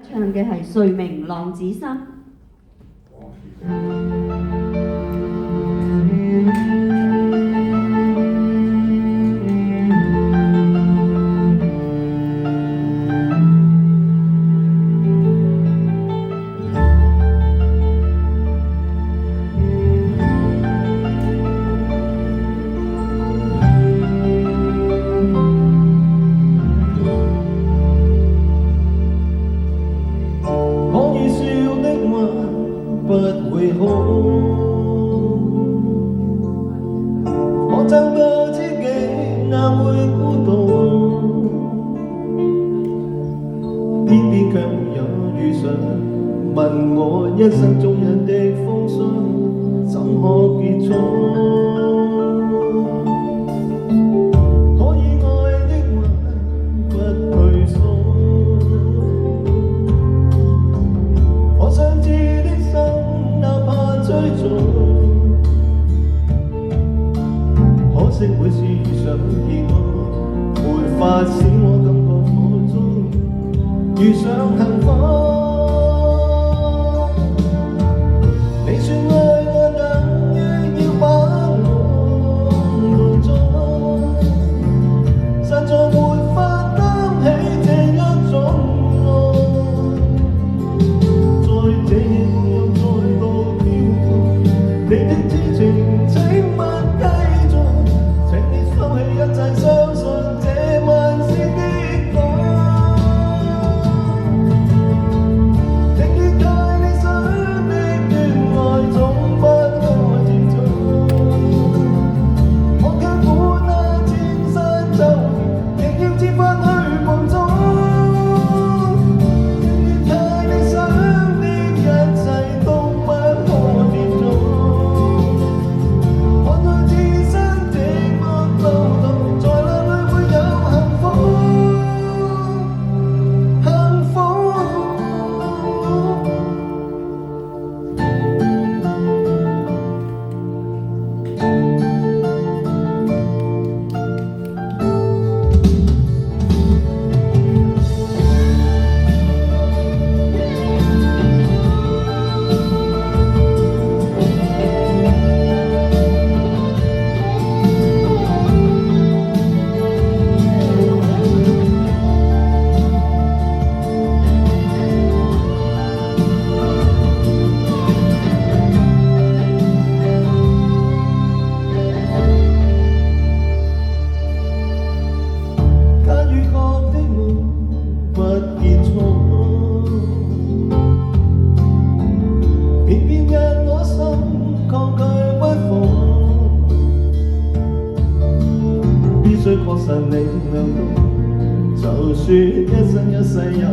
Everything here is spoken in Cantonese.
唱嘅係誰明浪子心。不會好，我爭到知己哪會孤獨，偏偏卻有遇上問我一生中人的風霜怎可結束。可惜每次遇上意外，沒法使我感覺我終遇上幸福。你說愛我等於要把我弄咗，實在沒法擔起這一種愛，在這夜又再度飄過，你的痴情請勿繼續。一切相信這萬事結果，情願太理想的戀愛總不可接觸，我卻苦那千山周亦要設法去夢中，情願太理想的一切都不可接觸，看在自身這麼多。偏偏因我心抗拒不放，必須確實你亮到，就算一生一世也